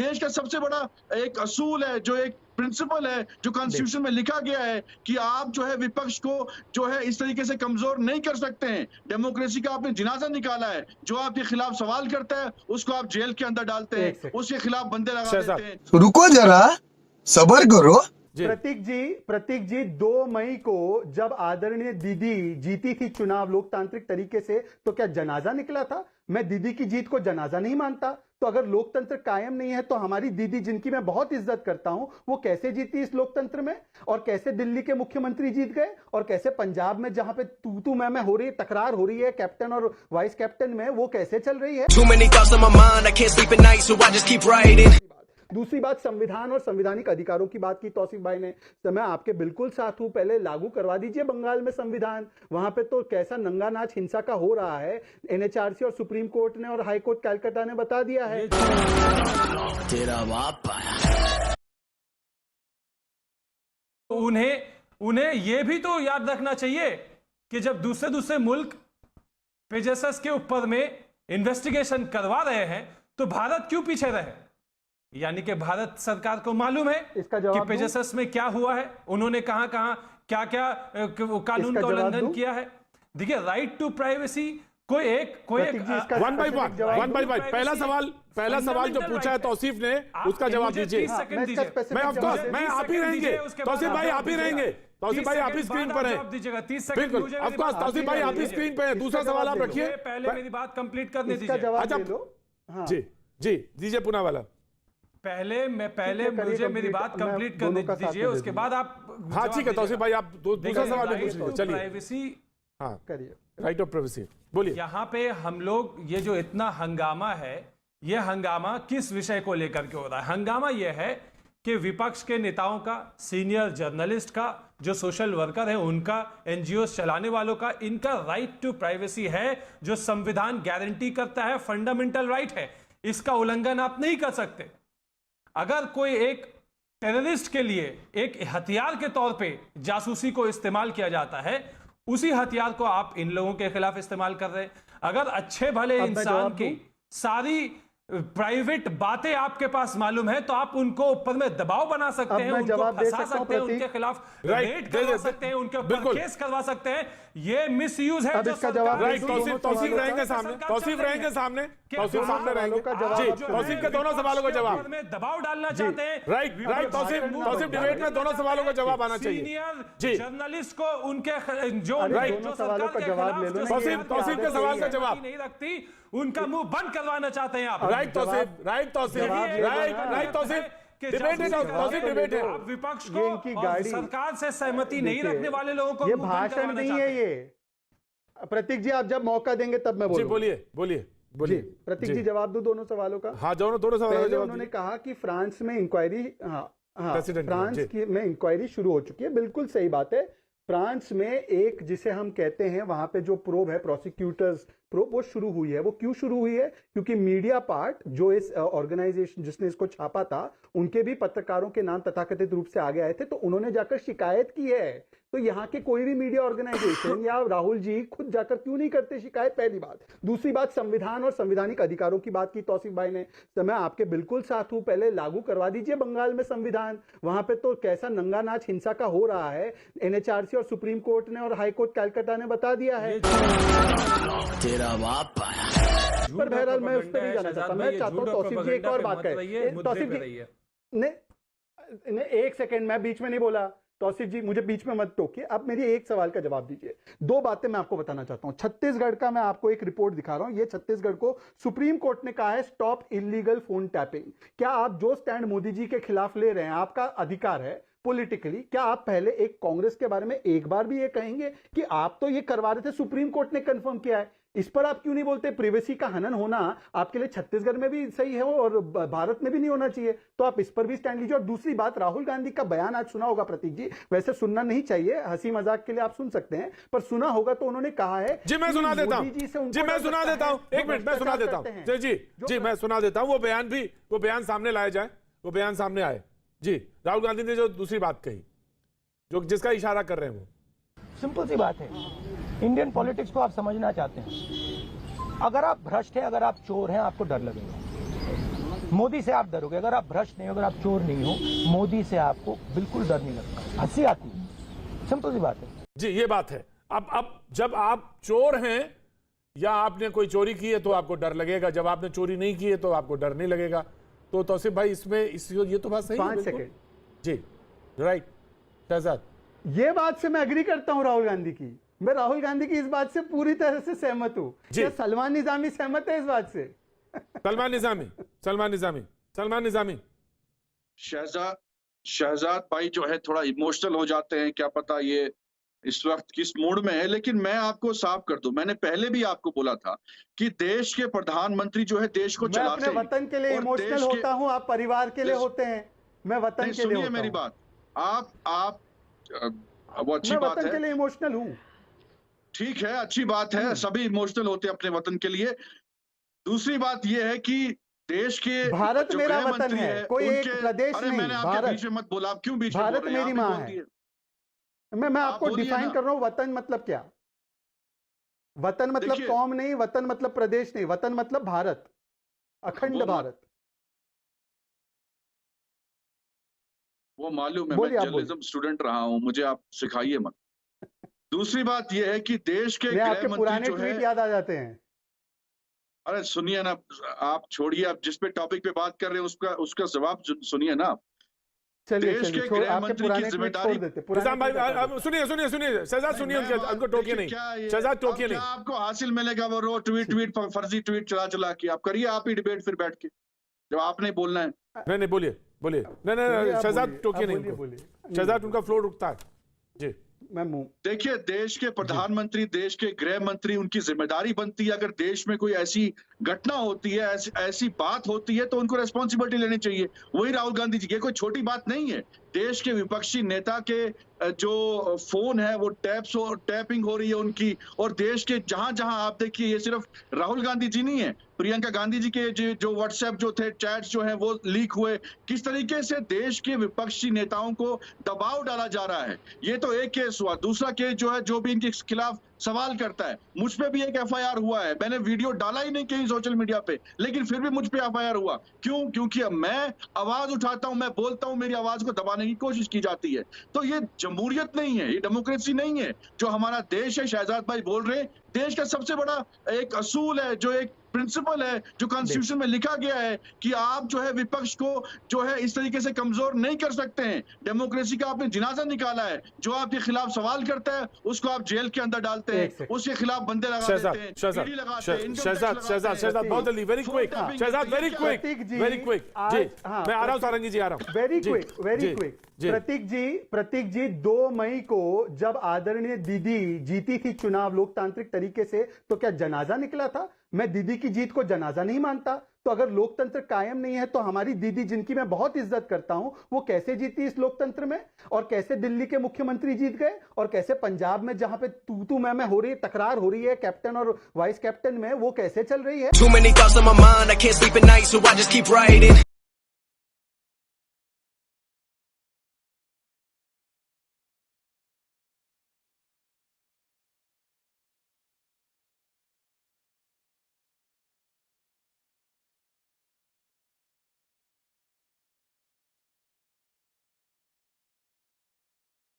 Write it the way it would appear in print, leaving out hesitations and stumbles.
देश का सबसे बड़ा एक असूल है, जो एक प्रिंसिपल है, जो कॉन्स्टिट्यूशन में लिखा गया है कि आप जो है विपक्ष को जो है इस तरीके से कमजोर नहीं कर सकते हैं। डेमोक्रेसी का आपने जनाजा निकाला है। जो आपके खिलाफ सवाल करता है उसको आप जेल के अंदर डालते हैं, उसके खिलाफ बंदे लगा देते हैं। रुको जरा, सब्र करो। प्रतीक जी 2 मई को जब आदरणीय दीदी जीती थी चुनाव लोकतांत्रिक तरीके से, तो क्या जनाजा निकला था? मैं दीदी की जीत को जनाजा नहीं मानता। तो अगर लोकतंत्र कायम नहीं है तो हमारी दीदी, जिनकी मैं बहुत इज्जत करता हूं, वो कैसे जीती इस लोकतंत्र में? और कैसे दिल्ली के मुख्यमंत्री जीत गए? और कैसे पंजाब में जहां पे तू मैं हो रही है, तकरार हो रही है कैप्टन और वाइस कैप्टन में, वो कैसे चल रही है? दूसरी बात, संविधान और संवैधानिक अधिकारों की बात की तौसीफ भाई ने, तो मैं आपके बिल्कुल साथ हूं। पहले लागू करवा दीजिए बंगाल में संविधान। वहां पे तो कैसा नंगा नाच हिंसा का हो रहा है, एनएचआरसी और सुप्रीम कोर्ट ने और हाई कोर्ट कलकत्ता ने बता दिया है। तेरा बाप उन्हें ये भी तो याद रखना चाहिए कि जब दूसरे मुल्क पेगासस के ऊपर में इन्वेस्टिगेशन करवा रहे हैं तो भारत क्यों पीछे रहे? यानी कि भारत सरकार को मालूम है कि पेगासस में क्या हुआ है, उन्होंने कहां क्या कानून का उल्लंघन किया है। देखिए, राइट टू प्राइवेसी कोई एक वन बाय वन पहला सवाल जो पूछा है तौसीफ ने, उसका जवाब दीजिए। मैं आप ही रहेंगे तौसीफ भाई, आप ही रहेंगे तौसीफ भाई, आप ही स्क्रीन पर हैं। बिल्कुल, ऑफकोर्स तौसीफ भाई आप ही स्क्रीन पर हैं। दूसरा सवाल आप रखिए, पहले मेरी बात कंप्लीट करने दीजिए। अच्छा जी दीजिए पुनः वाला। पहले मुझे मेरी बात कंप्लीट करने दीजिए, उसके बाद आप। हाँ ठीक है तौसीफ भाई, आप दूसरा सवाल पूछ लीजिए। चलिए, प्राइवेसी, हाँ करिए, राइट ऑफ प्राइवेसी बोलिए। यहाँ पे हम लोग, ये जो इतना हंगामा है, ये हंगामा किस विषय को लेकर के हो रहा है? हंगामा ये है कि विपक्ष के नेताओं का, सीनियर जर्नलिस्ट का, जो सोशल वर्कर है उनका, एनजीओ चलाने वालों का, इनका राइट टू प्राइवेसी है, जो संविधान गारंटी करता है, फंडामेंटल राइट है। इसका उल्लंघन आप नहीं कर सकते। अगर कोई एक टेररिस्ट के लिए एक हथियार के तौर पे जासूसी को इस्तेमाल किया जाता है, उसी हथियार को आप इन लोगों के खिलाफ इस्तेमाल कर रहे हैं। अगर अच्छे भले इंसान की सारी प्राइवेट बातें आपके पास मालूम है तो आप उनको ऊपर में दबाव बना सकते हैं, उनको फंसा सकते हैं, उनके खिलाफ रेड करवा सकते हैं, उनके ऊपर केस करवा सकते हैं। ये मिसयूज है। राइट, तौसीफ रहेंगे सामने, तौसीफ रहेंगे सामने, तौसीफ सामने रहेंगे। तौसीफ के दोनों सवालों का जवाब में दबाव डालना चाहते हैं। राइट तौसीफ डिबेट में दोनों सवालों का जवाब आना चाहिए। सीनियर जर्नलिस्ट को उनके जो सवालों का जवाब ले लो। तौसीफ के सवाल का जवाब नहीं रखती, उनका मुंह बंद करवाना चाहते हैं आप। राइट तौसीफ डिबेट है। आप विपक्ष को और सरकार से सहमति नहीं रखने वाले लोगों को ये भाषण नहीं है। ये प्रतीक जी, आप जब मौका देंगे तब मैं बोलूंगा। बोलिए प्रतीक जी, जवाब दो दोनों सवालों का। हाँ, दोनों सवालों का। उन्होंने कहा कि फ्रांस में इंक्वायरी, फ्रांस में इंक्वायरी शुरू हो चुकी है। बिल्कुल सही बात है। फ्रांस में एक, जिसे हम कहते हैं, वहां पे जो प्रोब है, प्रोसिक्यूटर्स प्रोब, वो शुरू हुई है। वो क्यों शुरू हुई है? क्योंकि मीडिया पार्ट, जो इस ऑर्गेनाइजेशन जिसने इसको छापा था, उनके भी पत्रकारों के नाम तथाकथित रूप से आगे आए थे, तो उन्होंने जाकर शिकायत की है। तो यहाँ के कोई भी मीडिया ऑर्गेनाइजेशन या राहुल जी खुद जाकर क्यों नहीं करते शिकायत? पहली बात। दूसरी बात, संविधान और संवैधानिक अधिकारों की बात की तौसीफ भाई ने, तो मैं आपके बिल्कुल साथ हूं। पहले लागू करवा दीजिए बंगाल में संविधान। वहां पे तो कैसा नंगा नाच हिंसा का हो रहा है, एनएचआरसी और सुप्रीम कोर्ट ने और हाई कोर्ट कलकत्ता ने बता दिया है। तेरा बाप पर बहरहाल मैं उस पर नहीं जाना चाहता। मैं चाहता हूं तौसीफ जी एक और बात करें। तौसीफ जी ने एक सेकंड, मैं बीच में नहीं बोला। तौसीफ जी, मुझे बीच में मत टोकिए। आप मेरी एक सवाल का जवाब दीजिए। 2 बातें मैं आपको बताना चाहता हूं। छत्तीसगढ़ का मैं आपको एक रिपोर्ट दिखा रहा हूं। ये छत्तीसगढ़ को सुप्रीम कोर्ट ने कहा है स्टॉप इलीगल फोन टैपिंग। क्या आप जो स्टैंड मोदी जी के खिलाफ ले रहे हैं, आपका अधिकार है पॉलिटिकली, क्या आप पहले एक कांग्रेस के बारे में एक बार भी ये कहेंगे कि आप तो ये करवा रहे थे, सुप्रीम कोर्ट ने कंफर्म किया है? इस पर आप क्यों नहीं बोलते? प्राइवेसी का हनन होना आपके लिए छत्तीसगढ़ में भी सही है और भारत में भी नहीं होना चाहिए। तो आप इस पर भी स्टैंड लीजिए। और दूसरी बात, राहुल गांधी का बयान आज सुना होगा प्रतीक जी, वैसे सुनना नहीं चाहिए, हंसी मजाक के लिए आप सुन सकते हैं, पर सुना होगा तो उन्होंने कहा है। जी मैं सुना देता हूं, मैं सुना देता हूं, एक मिनट मैं सुना देता हूं। जी मैं सुना देता हूं। वो बयान सामने लाया जाए, वो बयान सामने आए। जी, राहुल गांधी ने जो दूसरी बात कही, जो जिसका इशारा कर रहे हैं, वो सिंपल सी बात है। इंडियन पॉलिटिक्स को आप समझना चाहते हैं, अगर आप भ्रष्ट हैं, अगर आप चोर हैं, आपको डर लगेगा। मोदी से आप डरोगे, अगर आप भ्रष्ट नहीं हो, अगर आप चोर नहीं हो, मोदी से आपको बिल्कुल डर नहीं लगता, हंसी आती है, सिंपल सी बात है जी। ये बात है। अब जब आप चोर हैं या आपने कोई चोरी की है तो आपको डर लगेगा, जब आपने चोरी नहीं की है तो आपको डर नहीं लगेगा। तो तौसीफ भाई इसमें ये तो बात सही है। 5 सेकंड जी, राइट शहजाद, ये बात से मैं एग्री करता हूं राहुल गांधी की, मैं राहुल गांधी की इस बात से पूरी तरह से सहमत हूं। क्या सलमान निजामी सहमत है इस बात से? सलमान निजामी शहजाद भाई जो है थोड़ा इमोशनल हो जाते हैं, क्या पता ये इस वक्त किस मूड में है। लेकिन मैं आपको साफ कर दूं, मैंने पहले भी आपको बोला था कि देश के प्रधानमंत्री जो है देश को चलाते हैं। मैं अपने वतन के लिए इमोशनल होता हूं, आप परिवार के लिए होते हैं, मैं वतन के लिए होता हूं। मेरी बात, आप वो अच्छी बात है, वतन के लिए इमोशनल हूं, ठीक है, अच्छी बात है, सभी इमोशनल होते हैं अपने वतन के लिए। दूसरी बात यह है कि देश के भारत मेरा वतन है, कोई एक प्रदेश नहीं। मैंने आपके बीच में मत बोला, आप क्यों बीच में बोल रहे हैं? भारत मेरी माँ है। मैं आपको डिफाइन कर रहा हूं, वतन मतलब क्या? वतन मतलब कौम नहीं, वतन मतलब प्रदेश नहीं, वतन मतलब भारत, अखंड भारत। वो मालूम है, मैं जर्नलिज्म स्टूडेंट रहा हूं, मुझे आप सिखाइए मत। दूसरी बात यह है कि देश के गृह मंत्री जो है, याद आ जाते हैं। अरे सुनिए ना, आप छोड़िए, आप जिस पे टॉपिक पे बात कर रहे हैं उसका जवाब सुनिए ना। देश के गृह मंत्री की जिम्मेदारी, सुनिए शहजाद, सुनिए उनको टोकिए नहीं, शहजाद टोकिए नहीं। आपको हासिल मिलेगा वो रो ट्वीट फर्जी ट्वीट चला के, आप करिए आप ही डिबेट फिर बैठ के, जब आपने बोलना है। नहीं बोलिए नहीं शहजाद टोकिए नहीं, शहजाद उनका फ्लो रुकता है जी। देखिए, देश के प्रधानमंत्री, देश के गृह मंत्री, उनकी जिम्मेदारी बनती है, अगर देश में कोई ऐसी घटना होती है, ऐसी बात होती है तो उनको रेस्पॉन्सिबिलिटी लेनी चाहिए। वही राहुल गांधी जी, ये कोई छोटी बात नहीं है। देश के विपक्षी नेता के जो फोन है वो टैपिंग हो रही है उनकी, और देश के जहां जहां आप देखिए, ये सिर्फ राहुल गांधी जी नहीं है, प्रियंका गांधी जी के जो व्हाट्सएप जो थे, चैट्स जो है वो लीक हुए। किस तरीके से देश के विपक्षी नेताओं को दबाव डाला जा रहा है, ये तो एक केस हुआ। दूसरा केस जो है, जो भी इनके खिलाफ सवाल करता है, मुझ पे भी एक एफआईआर हुआ है। मैंने वीडियो डाला ही नहीं कहीं सोशल मीडिया पे, लेकिन फिर भी मुझ पे एफआईआर हुआ। क्यों? क्योंकि अब मैं आवाज उठाता हूं, मैं बोलता हूं, मेरी आवाज को दबाने की कोशिश की जाती है। तो ये जमहूरियत नहीं है, ये डेमोक्रेसी नहीं है जो हमारा देश है। शहजाद भाई बोल रहे हैं, देश का सबसे बड़ा एक असूल है, जो एक प्रिंसिपल है, जो कॉन्स्टिट्यूशन में लिखा गया है कि आप जो है विपक्ष को जो है इस तरीके से कमजोर नहीं कर सकते हैं। डेमोक्रेसी का आपने जिनाजा निकाला है, जो आपके खिलाफ सवाल करता है उसको आप जेल के अंदर डालते हैं, उसके खिलाफ बंदे लगा देते हैं, पीढ़ी लगाते हैं। शहजाद बहुत जल्दी, very quick Shahzad, very quick जी। मैं आ रहा हूं, सारंगी जी आ रहा हूं, वेरी क्विक। प्रतीक जी 2 मई को जब आदरणीय दीदी जीती थी चुनाव लोकतांत्रिक तरीके से, तो क्या जनाजा निकला था? मैं दीदी की जीत को जनाजा नहीं मानता। तो अगर लोकतंत्र कायम नहीं है तो हमारी दीदी, जिनकी मैं बहुत इज्जत करता हूं, वो कैसे जीती इस लोकतंत्र में? और कैसे दिल्ली के मुख्यमंत्री जीत गए? और कैसे पंजाब में जहां पे तू मैं हो रही है, तकरार हो रही है कैप्टन और वाइस कैप्टन में, वो कैसे चल रही है?